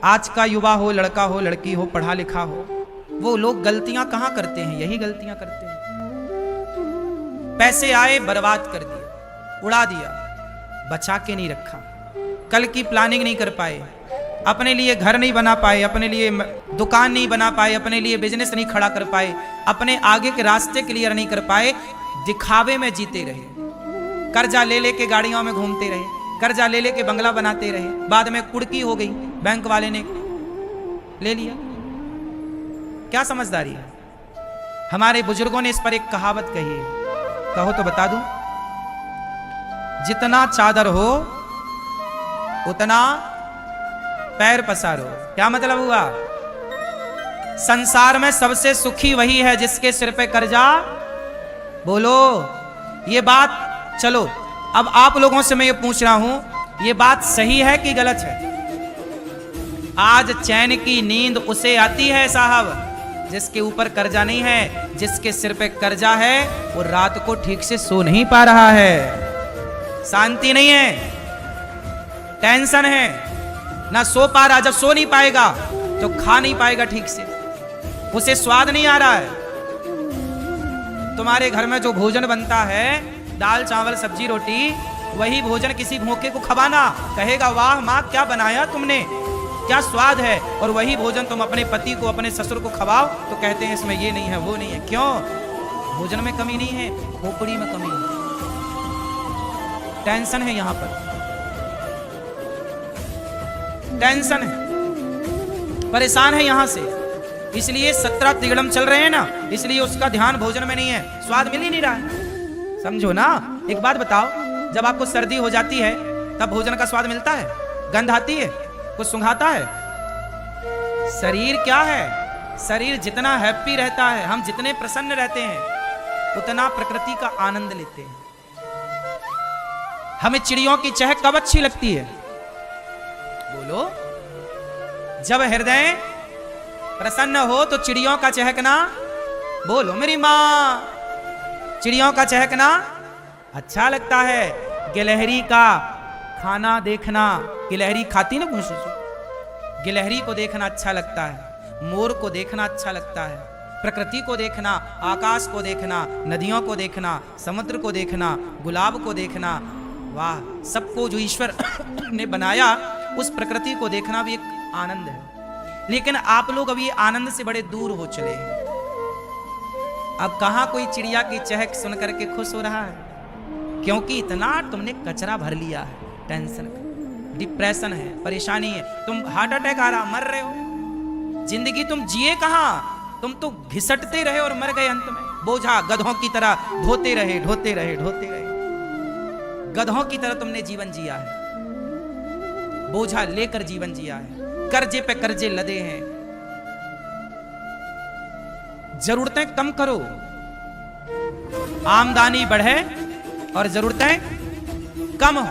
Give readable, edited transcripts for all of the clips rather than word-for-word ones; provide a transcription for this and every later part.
आज का युवा हो, लड़का हो, लड़की हो, पढ़ा लिखा हो, वो लोग गलतियां कहां करते हैं? यही गलतियां करते हैं। पैसे आए, बर्बाद कर दिया, उड़ा दिया, बचा के नहीं रखा, कल की प्लानिंग नहीं कर पाए, अपने लिए घर नहीं बना पाए, अपने लिए दुकान नहीं बना पाए, अपने लिए बिजनेस नहीं खड़ा कर पाए, अपने आगे के रास्ते क्लियर नहीं कर पाए, दिखावे में जीते रहे, कर्जा ले लेके गाड़ियों में घूमते रहे, कर्जा ले लेके बंगला बनाते रहे, बाद में कुड़की हो गई, बैंक वाले ने ले लिया। क्या समझदारी है? हमारे बुजुर्गों ने इस पर एक कहावत कही है, कहो तो बता दूं। जितना चादर हो उतना पैर पसारो। क्या मतलब हुआ? संसार में सबसे सुखी वही है जिसके सिर पे कर्जा। बोलो ये बात। चलो अब आप लोगों से मैं ये पूछ रहा हूं, ये बात सही है कि गलत है? आज चैन की नींद उसे आती है साहब जिसके ऊपर कर्जा नहीं है। जिसके सिर पे कर्जा है वो रात को ठीक से सो नहीं पा रहा है, शांति नहीं है, टेंशन है, ना सो पा रहा। जब सो नहीं पाएगा तो खा नहीं पाएगा ठीक से, उसे स्वाद नहीं आ रहा है। तुम्हारे घर में जो भोजन बनता है, दाल चावल सब्जी रोटी, वही भोजन किसी भूखे को खवाना, कहेगा वाह माँ क्या बनाया तुमने, क्या स्वाद है। और वही भोजन तुम अपने पति को, अपने ससुर को खवाओ तो कहते हैं इसमें ये नहीं है, वो नहीं है। क्यों? भोजन में कमी नहीं है, खोपड़ी में कमी है, टेंशन है, यहां पर टेंशन है, परेशान है यहां से। इसलिए 17 तिगड़म चल रहे हैं ना, इसलिए उसका ध्यान भोजन में नहीं है, स्वाद मिल ही नहीं रहा है। समझो ना। एक बात बताओ, जब आपको सर्दी हो जाती है तब भोजन का स्वाद मिलता है? गंध आती है? कुछ सुंघाता है? शरीर क्या है? शरीर जितना हैप्पी रहता है, हम जितने प्रसन्न रहते हैं, उतना प्रकृति का आनंद लेते हैं। हमें चिड़ियों की चहक कब अच्छी लगती है? बोलो। जब हृदय प्रसन्न हो तो चिड़ियों का चहकना, बोलो मेरी मां, चिड़ियों का चहकना अच्छा लगता है। गिलहरी का खाना देखना, गिलहरी खाती ना घूस, गिलहरी को देखना अच्छा लगता है, मोर को देखना अच्छा लगता है, प्रकृति को देखना, आकाश को देखना, नदियों को देखना, समुद्र को देखना, गुलाब को देखना, वाह। सबको जो ईश्वर ने बनाया उस प्रकृति को देखना भी एक आनंद है। लेकिन आप लोग अब ये आनंद से बड़े दूर हो चले हैं। अब कहां कोई चिड़िया की चहक सुन करके खुश हो रहा है? क्योंकि इतना तुमने कचरा भर लिया है, टेंशन, डिप्रेशन है, परेशानी है, तुम हार्ट अटैक आ रहा, मर रहे हो। जिंदगी तुम जिए कहां? तुम तो घिसटते रहे और मर गए अंत में। बोझा गधों की तरह ढोते रहे, ढोते रहे, ढोते रहे। गधों की तरह तुमने जीवन जिया है, बोझा लेकर जीवन जिया है, कर्जे पे कर्जे लदे हैं। जरूरतें कम करो, आमदनी बढ़े और जरूरतें कम हो,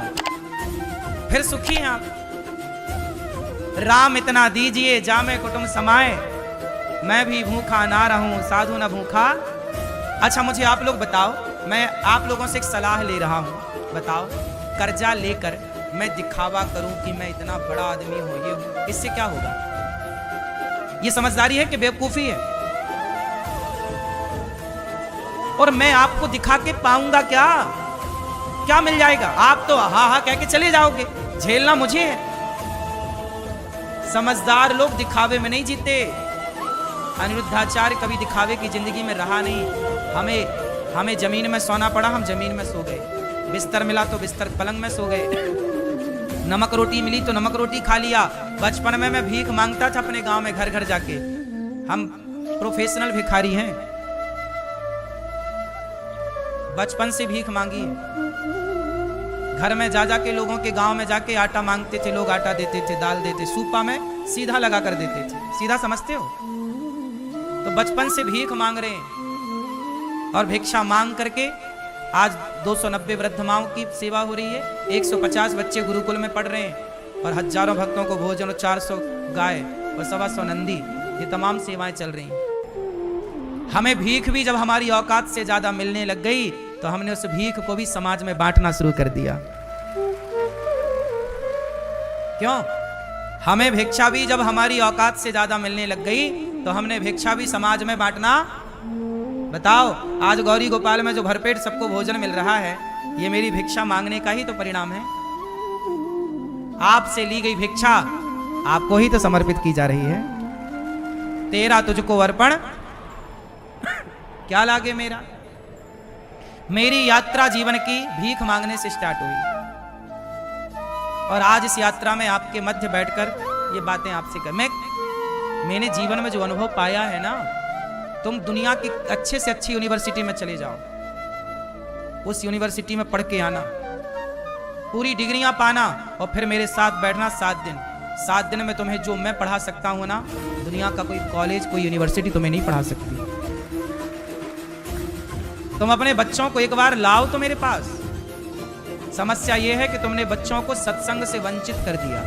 फिर सुखी हैं आप। राम इतना दीजिए जामे कुटुंब समाए, मैं भी भूखा ना रहूं साधु ना भूखा। अच्छा मुझे आप लोग बताओ, मैं आप लोगों से एक सलाह ले रहा हूं, बताओ कर्जा लेकर मैं दिखावा करूं कि मैं इतना बड़ा आदमी हूं, ये हूं, इससे क्या होगा? ये समझदारी है कि बेवकूफी है? और मैं आपको दिखा के पाऊंगा क्या? क्या मिल जाएगा? आप तो हा हा कह के चले जाओगे, झेलना मुझे है। समझदार लोग दिखावे में नहीं जीते। अनिरुद्धाचार्य कभी दिखावे की जिंदगी में रहा नहीं। हमें जमीन में सोना पड़ा, हम जमीन में सो गए, बिस्तर मिला तो बिस्तर पलंग में सो गए, नमक रोटी मिली तो नमक रोटी खा लिया। बचपन में मैं भीख मांगता था अपने गांव में घर घर जाके, हम प्रोफेशनल भिखारी हैं, बचपन से भीख मांगी है। घर में जा जाके लोगों के गांव में जाके आटा मांगते थे, लोग आटा देते थे, दाल देते, सूपा में सीधा लगा कर देते थे। सीधा समझते हो? तो बचपन से भीख मांग रहे हैं और भिक्षा मांग करके आज 290 वृद्ध माओं की सेवा हो रही है, 150 बच्चे गुरुकुल में पढ़ रहे हैं और हजारों भक्तों को भोजन और 400 गाय और 125 नंदी, ये तमाम सेवाएं चल रही हैं। हमें भीख भी जब हमारी औकात से ज्यादा मिलने लग गई तो हमने उस भीख को भी समाज में बांटना शुरू कर दिया। क्यों? हमें भिक्षा भी जब हमारी औकात से ज्यादा मिलने लग गई तो हमने भिक्षा भी समाज में बांटना। बताओ, आज गौरी गोपाल में जो भरपेट सबको भोजन मिल रहा है, ये मेरी भिक्षा मांगने का ही तो परिणाम है। आपसे ली गई भिक्षा आपको ही तो समर्पित की जा रही है। तेरा तुझको अर्पण क्या लागे मेरा। मेरी यात्रा जीवन की भीख मांगने से स्टार्ट हुई और आज इस यात्रा में आपके मध्य बैठकर ये बातें आपसे कर मैंने जीवन में जो अनुभव पाया है ना, तुम दुनिया की अच्छे से अच्छी यूनिवर्सिटी में चले जाओ, उस यूनिवर्सिटी में पढ़ के आना, पूरी डिग्रियां पाना और फिर मेरे साथ बैठना 7 दिन में तुम्हें जो मैं पढ़ा सकता हूं ना, दुनिया का कोई कॉलेज कोई यूनिवर्सिटी तुम्हें नहीं पढ़ा सकती। तुम अपने बच्चों को एक बार लाओ तो मेरे पास। समस्या यह है कि तुमने बच्चों को सत्संग से वंचित कर दिया।